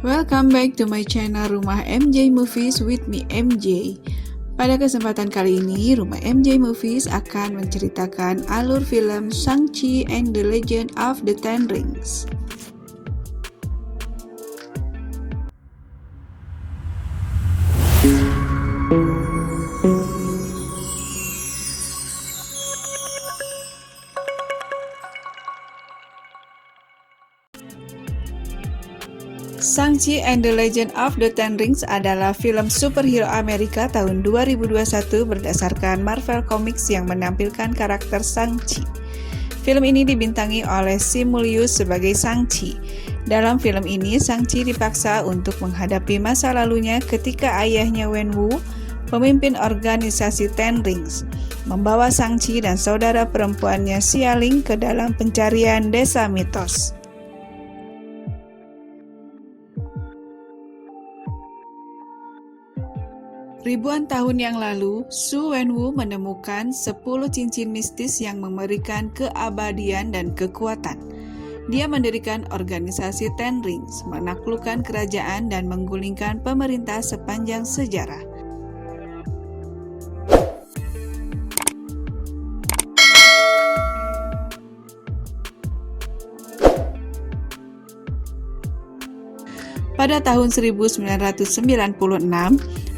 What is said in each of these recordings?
Welcome back to my channel Rumah MJ Movies with me MJ. Pada kesempatan kali ini, Rumah MJ Movies akan menceritakan alur film Shang-Chi and the Legend of the Ten Rings. Shang-Chi and the Legend of the Ten Rings adalah film superhero Amerika tahun 2021 berdasarkan Marvel Comics yang menampilkan karakter Shang-Chi. Film ini dibintangi oleh Simulius sebagai Shang-Chi. Dalam film ini, Shang-Chi dipaksa untuk menghadapi masa lalunya ketika ayahnya Wenwu, pemimpin organisasi Ten Rings, membawa Shang-Chi dan saudara perempuannya Xialing ke dalam pencarian desa mitos. Ribuan tahun yang lalu, Su Wenwu menemukan 10 cincin mistis yang memberikan keabadian dan kekuatan. Dia mendirikan organisasi Ten Rings, menaklukkan kerajaan dan menggulingkan pemerintah sepanjang sejarah. Pada tahun 1996,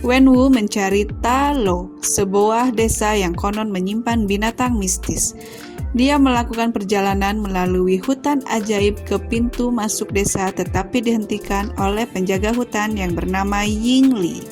Wenwu mencari Ta Lo, sebuah desa yang konon menyimpan binatang mistis. Dia melakukan perjalanan melalui hutan ajaib ke pintu masuk desa tetapi dihentikan oleh penjaga hutan yang bernama Ying Li.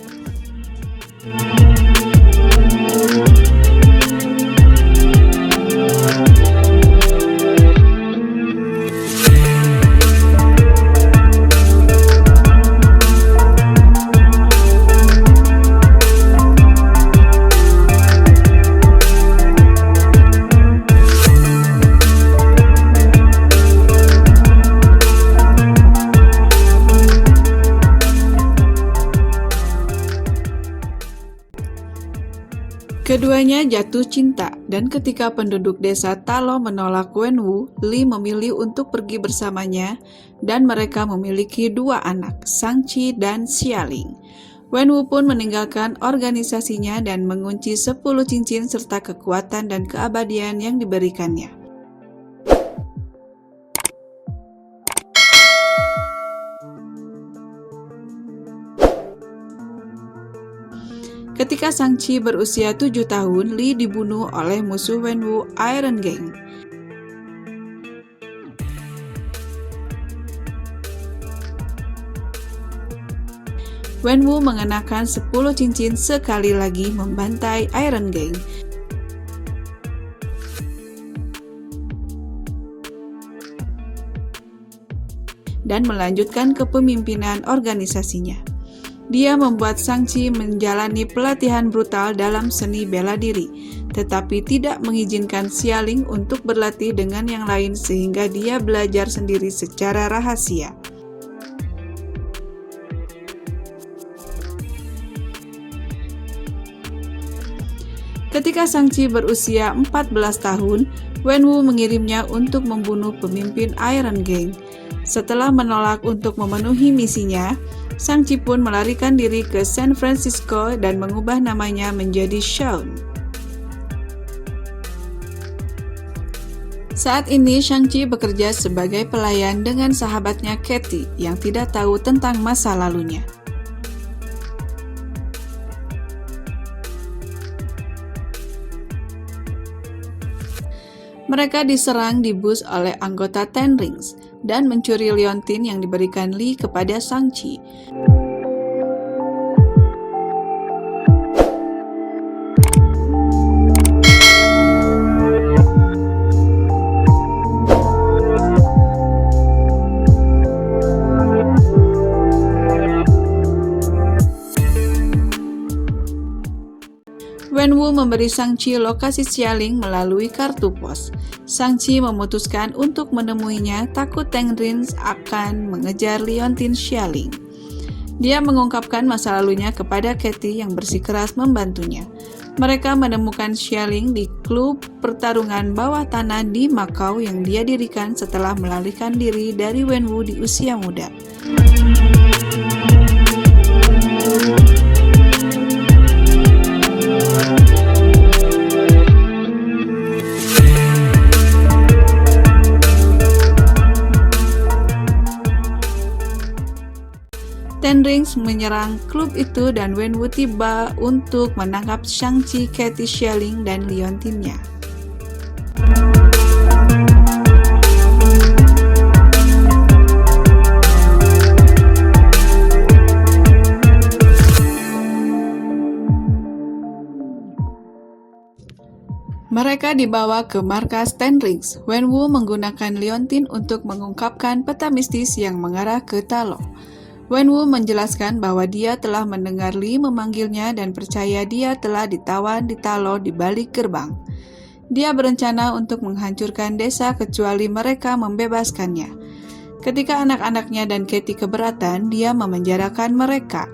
Keduanya jatuh cinta, dan ketika penduduk desa Ta Lo menolak Wenwu, Li memilih untuk pergi bersamanya, dan mereka memiliki 2 anak, Shang-Chi dan Xialing. Wenwu pun meninggalkan organisasinya dan mengunci 10 cincin serta kekuatan dan keabadian yang diberikannya. Ketika Shang-Chi berusia 7 tahun, Li dibunuh oleh musuh Wenwu, Iron Gang. Wenwu mengenakan 10 cincin sekali lagi membantai Iron Gang. Dan melanjutkan kepemimpinan organisasinya. Dia membuat Shang-Chi menjalani pelatihan brutal dalam seni bela diri, tetapi tidak mengizinkan Xialing untuk berlatih dengan yang lain sehingga dia belajar sendiri secara rahasia. Ketika Shang-Chi berusia 14 tahun, Wenwu mengirimnya untuk membunuh pemimpin Iron Gang. Setelah menolak untuk memenuhi misinya, Shang-Chi pun melarikan diri ke San Francisco dan mengubah namanya menjadi Shaun. Saat ini Shang-Chi bekerja sebagai pelayan dengan sahabatnya Katie yang tidak tahu tentang masa lalunya. Mereka diserang di bus oleh anggota Ten Rings dan mencuri liontin yang diberikan Li kepada Shang-Chi. Wenwu memberi Shang-Chi lokasi Xialing melalui kartu pos. Shang-Chi memutuskan untuk menemuinya takut Ten Rings akan mengejar Leontin Xialing. Dia mengungkapkan masa lalunya kepada Katie yang bersikeras membantunya. Mereka menemukan Xialing di klub pertarungan bawah tanah di Macau yang dia dirikan setelah melarikan diri dari Wenwu di usia muda. Ten Rings menyerang klub itu dan Wenwu tiba untuk menangkap Shang-Chi, Katie Xialing, dan Leontinnya. Mereka dibawa ke markas Ten Rings. Wenwu menggunakan Leontin untuk mengungkapkan peta mistis yang mengarah ke Ta Lo. Wenwu menjelaskan bahwa dia telah mendengar Li memanggilnya dan percaya dia telah ditawan di Ta Lo di balik gerbang. Dia berencana untuk menghancurkan desa kecuali mereka membebaskannya. Ketika anak-anaknya dan Katie keberatan, dia memenjarakan mereka.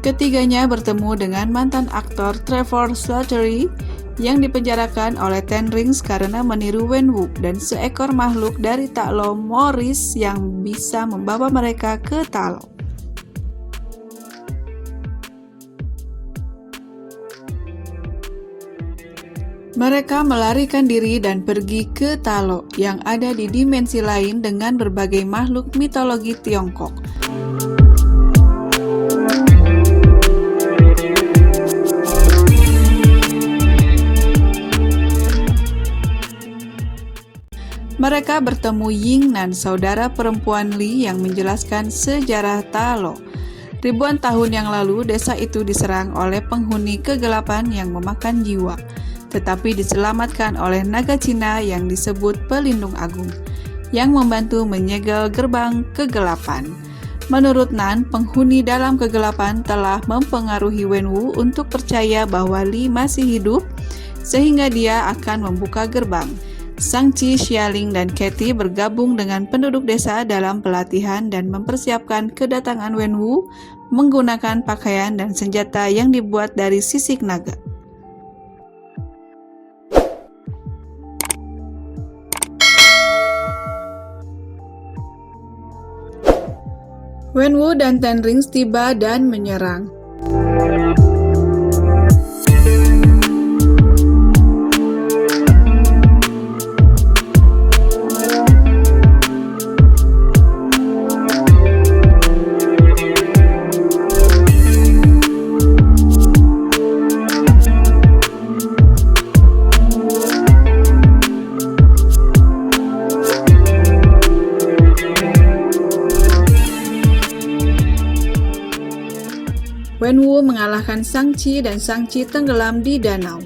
Ketiganya bertemu dengan mantan aktor Trevor Slattery yang dipenjarakan oleh Ten Rings karena meniru Wenwu dan seekor makhluk dari Ta Lo, Maurice, yang bisa membawa mereka ke Ta Lo. Mereka melarikan diri dan pergi ke Ta Lo yang ada di dimensi lain dengan berbagai makhluk mitologi Tiongkok. Mereka bertemu Ying Nan, saudara perempuan Li, yang menjelaskan sejarah Ta Lo. Ribuan tahun yang lalu, desa itu diserang oleh penghuni kegelapan yang memakan jiwa, tetapi diselamatkan oleh naga Cina yang disebut Pelindung Agung, yang membantu menyegel gerbang kegelapan. Menurut Nan, penghuni dalam kegelapan telah mempengaruhi Wenwu untuk percaya bahwa Li masih hidup, sehingga dia akan membuka gerbang. Shang-Chi, Xialing, dan Katie bergabung dengan penduduk desa dalam pelatihan dan mempersiapkan kedatangan Wenwu menggunakan pakaian dan senjata yang dibuat dari sisik naga. Wenwu dan Ten Rings tiba dan menyerang. Wenwu mengalahkan Shang-Chi dan Shang-Chi tenggelam di danau.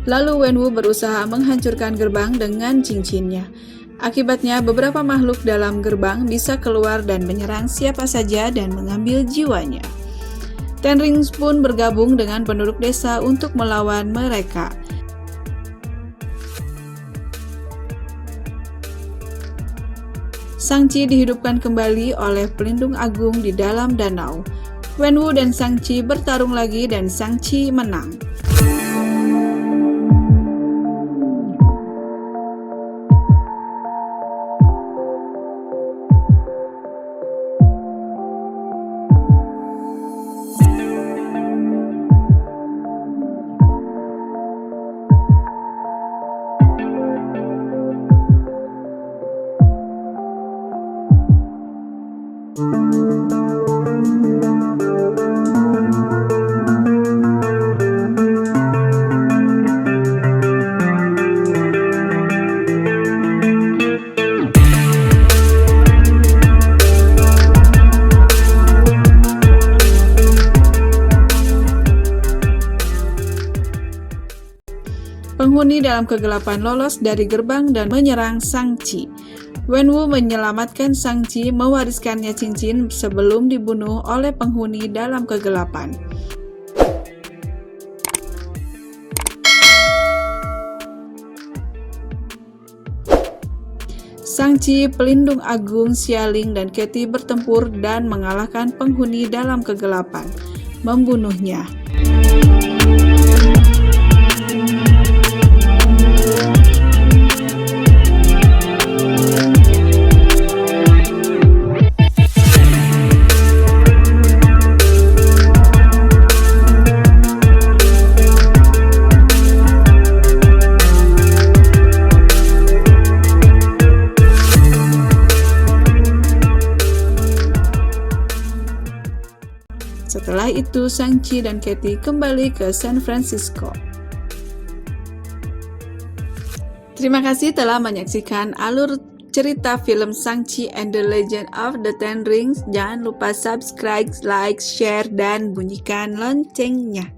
Lalu Wenwu berusaha menghancurkan gerbang dengan cincinnya. Akibatnya beberapa makhluk dalam gerbang bisa keluar dan menyerang siapa saja dan mengambil jiwanya. Ten Rings pun bergabung dengan penduduk desa untuk melawan mereka. Shang-Chi dihidupkan kembali oleh Pelindung Agung di dalam danau. Wenwu dan Shang-Chi bertarung lagi dan Shang-Chi menang. dalam kegelapan lolos dari gerbang dan menyerang Shang-Chi. Wenwu menyelamatkan Shang-Chi, mewariskannya cincin sebelum dibunuh oleh penghuni dalam kegelapan. Shang-Chi, pelindung agung Xialing dan Katie bertempur dan mengalahkan penghuni dalam kegelapan, membunuhnya. Setelah itu, Shang-Chi dan Katie kembali ke San Francisco. Terima kasih telah menyaksikan alur cerita film Shang-Chi and the Legend of the Ten Rings. Jangan lupa subscribe, like, share, dan bunyikan loncengnya.